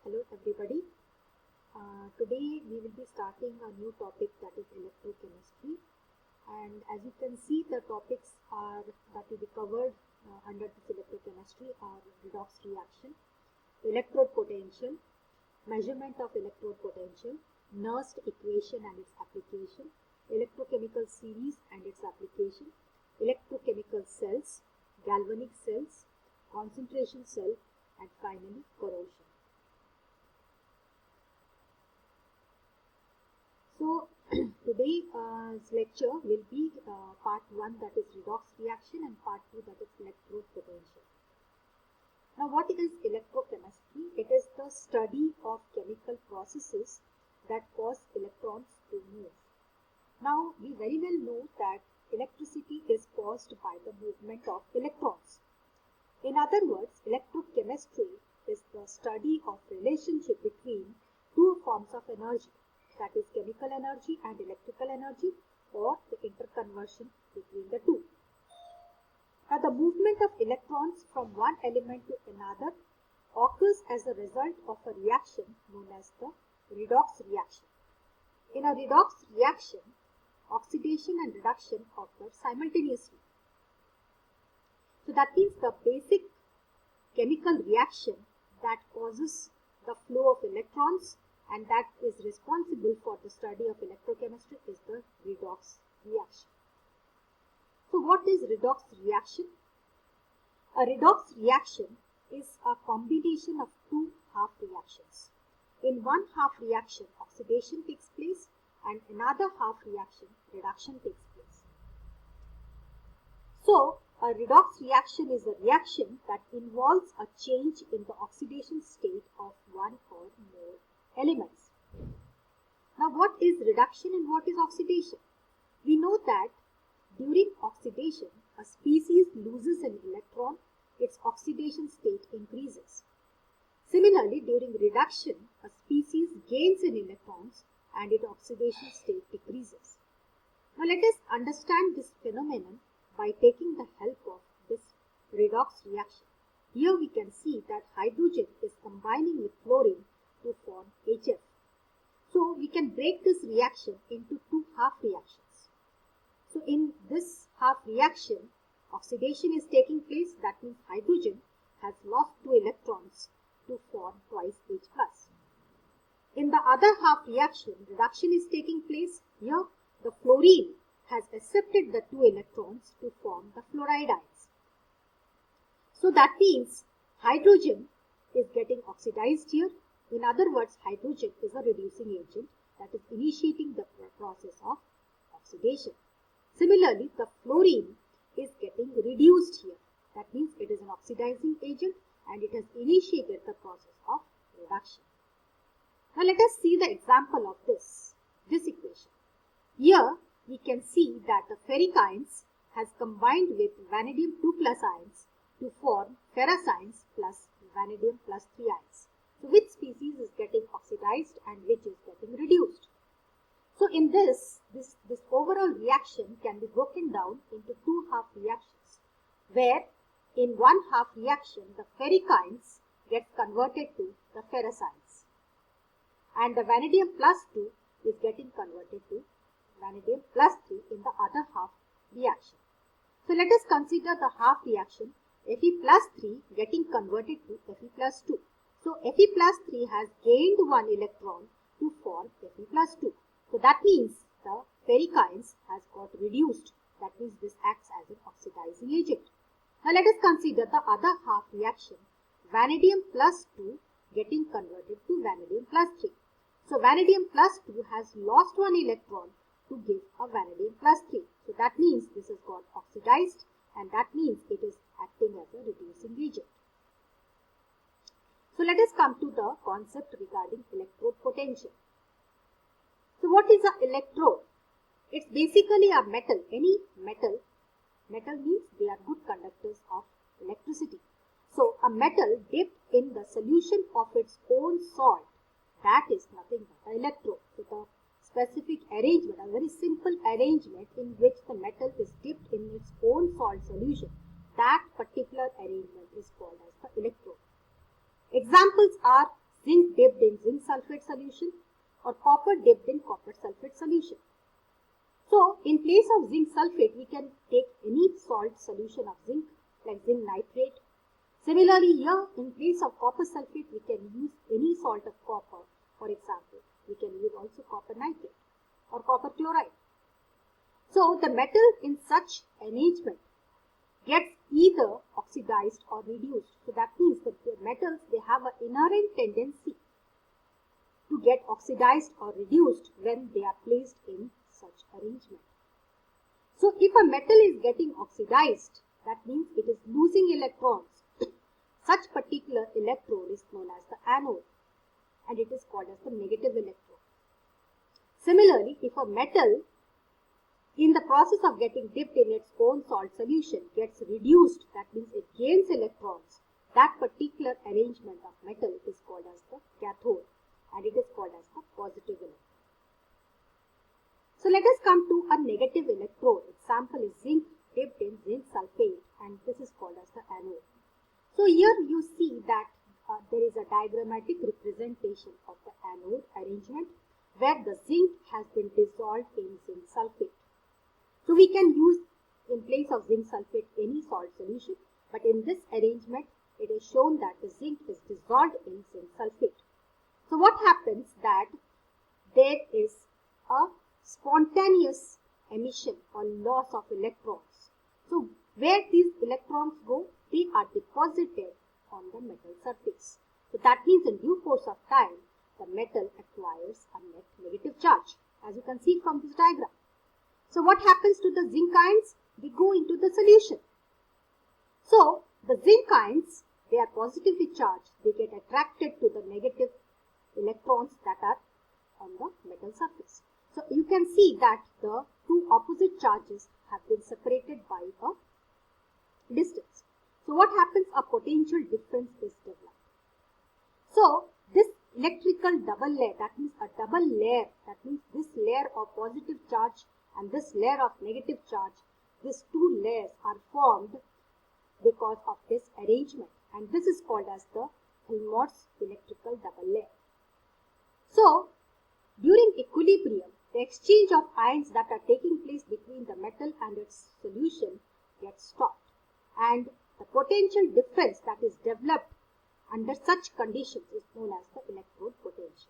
Hello everybody. Today we will be starting a new topic, that is electrochemistry, and as you can see the topics are that will be covered under this electrochemistry are redox reaction, electrode potential, measurement of electrode potential, Nernst equation and its application, electrochemical series and its application, electrochemical cells, galvanic cells, concentration cell, and finally corrosion. So today's lecture will be part 1, that is redox reaction, and part 2, that is electrode potential. Now what is electrochemistry? It is the study of chemical processes that cause electrons to move. Now we very well know that electricity is caused by the movement of electrons. In other words, electrochemistry is the study of relationship between two forms of energy, that is chemical energy and electrical energy, or the interconversion between the two. Now the movement of electrons from one element to another occurs as a result of a reaction known as the redox reaction. In a redox reaction, oxidation and reduction occur simultaneously. So that means the basic chemical reaction that causes the flow of electrons and that is responsible for the study of electrochemistry is the redox reaction. So what is redox reaction? A redox reaction is a combination of two half reactions. In one half reaction, oxidation takes place, and another half reaction, reduction takes place. So a redox reaction is a reaction that involves a change in the oxidation state of one or more elements. Now what is reduction and what is oxidation? We know that during oxidation, a species loses an electron, its oxidation state increases. Similarly, during reduction, a species gains an electron and its oxidation state decreases. Now let us understand this phenomenon by taking the help of this redox reaction. Here we can see that hydrogen is combining with fluorine to form HF. So we can break this reaction into two half reactions. So in this half reaction, oxidation is taking place, that means hydrogen has lost 2 electrons to form twice H+. In the other half reaction, reduction is taking place. Here the fluorine has accepted the 2 electrons to form the fluoride ions. So that means hydrogen is getting oxidized here. In other words, hydrogen is a reducing agent that is initiating the process of oxidation. Similarly, the fluorine is getting reduced here. That means it is an oxidizing agent and it has initiated the process of reduction. Now let us see the example of this equation. Here we can see that the ferric ions has combined with vanadium 2+ ions to form ferrous ions plus vanadium plus 3 ions. So which species is getting oxidized and which is getting reduced? So in this overall reaction can be broken down into two half reactions, where in one half reaction the ferric ions gets converted to the ferrous ions and the vanadium plus 2 is getting converted to vanadium plus 3 in the other half reaction. So let us consider the half reaction Fe plus 3 getting converted to Fe plus 2. So Fe plus 3 has gained 1 electron to form Fe plus 2. So that means the ferric ions has got reduced. That means this acts as an oxidizing agent. Now let us consider the other half reaction, vanadium plus 2 getting converted to vanadium plus 3. So vanadium plus 2 has lost 1 electron to give a vanadium plus 3. So that means this has got oxidized and that means it is acting as a reducing agent. So let us come to the concept regarding electrode potential. So what is an electrode? It's basically a metal. Any metal means they are good conductors of electricity. So a metal dipped in the solution of its own salt, that is nothing but an electrode. So the specific arrangement, a very simple arrangement in which the metal is dipped in its own salt solution, that particular arrangement is called as the electrode. Examples are zinc dipped in zinc sulfate solution or copper dipped in copper sulfate solution. So in place of zinc sulfate, we can take any salt solution of zinc like zinc nitrate. Similarly, here in place of copper sulfate, we can use any salt of copper. For example, we can use also copper nitrate or copper chloride. So the metal in such arrangement gets either oxidized or reduced. So that means that the metals, they have an inherent tendency to get oxidized or reduced when they are placed in such arrangement. So if a metal is getting oxidized, that means it is losing electrons. Such particular electrode is known as the anode and it is called as the negative electrode. Similarly, if a metal in the process of getting dipped in its own salt solution gets reduced, that means it gains electrons, that particular arrangement of metal is called as the cathode and it is called as the positive electrode. So let us come to a negative electrode. Example is zinc dipped in zinc sulfate and this is called as the anode. So here you see that there is a diagrammatic representation of the anode arrangement where the zinc has been dissolved in zinc sulfate. So we can use in place of zinc sulfate any salt solution, but in this arrangement it is shown that the zinc is dissolved in zinc sulfate. So what happens that there is a spontaneous emission or loss of electrons. So where these electrons go, they are deposited on the metal surface. So that means in due course of time, the metal acquires a net negative charge, as you can see from this diagram. So what happens to the zinc ions? They go into the solution. So the zinc ions, they are positively charged. They get attracted to the negative electrons that are on the metal surface. So you can see that the two opposite charges have been separated by a distance. So what happens? A potential difference is developed. So this electrical double layer, that means a double layer, that means this layer of positive charge and this layer of negative charge, these two layers are formed because of this arrangement and this is called as the Helmholtz electrical double layer. So during equilibrium, the exchange of ions that are taking place between the metal and its solution gets stopped and the potential difference that is developed under such conditions is known as the electrode potential.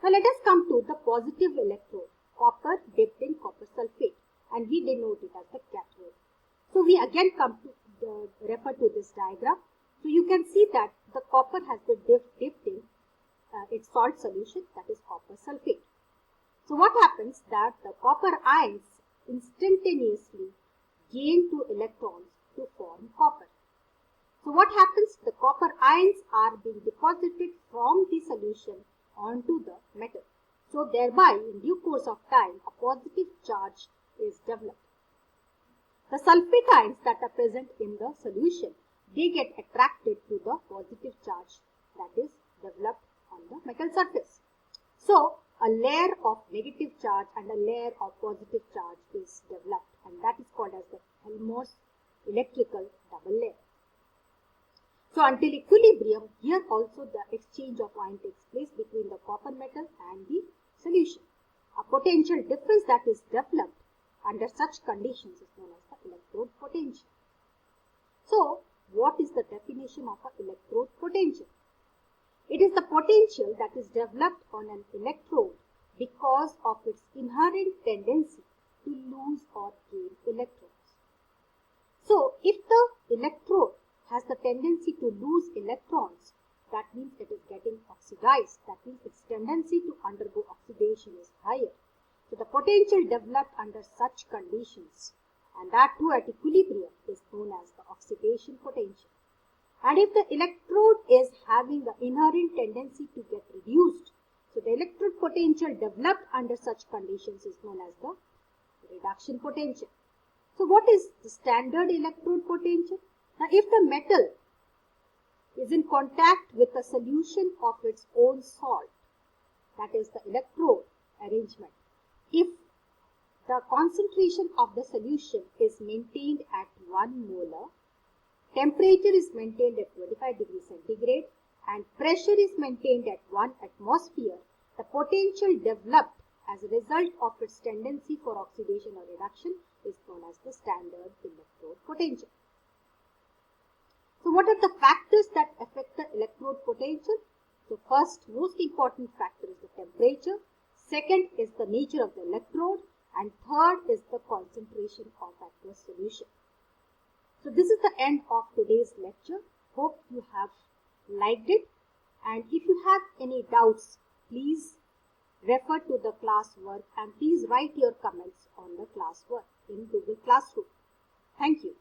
Now let us come to the positive electrode, copper dipped in copper sulfate, and we denote it as the cathode. So we again come to refer to this diagram. So you can see that the copper has been dipped in its salt solution, that is copper sulfate. So what happens that the copper ions instantaneously gain 2 electrons to form copper. So what happens? The copper ions are being deposited from the solution onto the metal. So thereby, in due course of time, a positive charge is developed. The sulfate ions that are present in the solution, they get attracted to the positive charge that is developed on the metal surface. So a layer of negative charge and a layer of positive charge is developed and that is called as the Helmholtz electrical double layer. So until equilibrium, here also the exchange of ion takes place between the copper metal and the solution. A potential difference that is developed under such conditions is known as the electrode potential. So what is the definition of an electrode potential? It is the potential that is developed on an electrode because of its inherent tendency to lose or gain electrons. So if the electrode has the tendency to lose electrons, that means it is getting oxidized. That means its tendency to undergo oxidation is higher. So the potential developed under such conditions, and that too at equilibrium, is known as the oxidation potential. And if the electrode is having the inherent tendency to get reduced, so the electrode potential developed under such conditions is known as the reduction potential. So what is the standard electrode potential? Now if the metal is in contact with a solution of its own salt, that is the electrode arrangement, if the concentration of the solution is maintained at 1 molar, temperature is maintained at 25 degrees centigrade and pressure is maintained at 1 atmosphere, the potential developed as a result of its tendency for oxidation or reduction is known as the standard electrode potential. So what are the factors that affect the electrode potential? So first, most important factor is the temperature, second is the nature of the electrode, and third is the concentration of aqueous solution. So this is the end of today's lecture. Hope you have liked it, and if you have any doubts, please refer to the classwork and please write your comments on the classwork in Google Classroom. Thank you.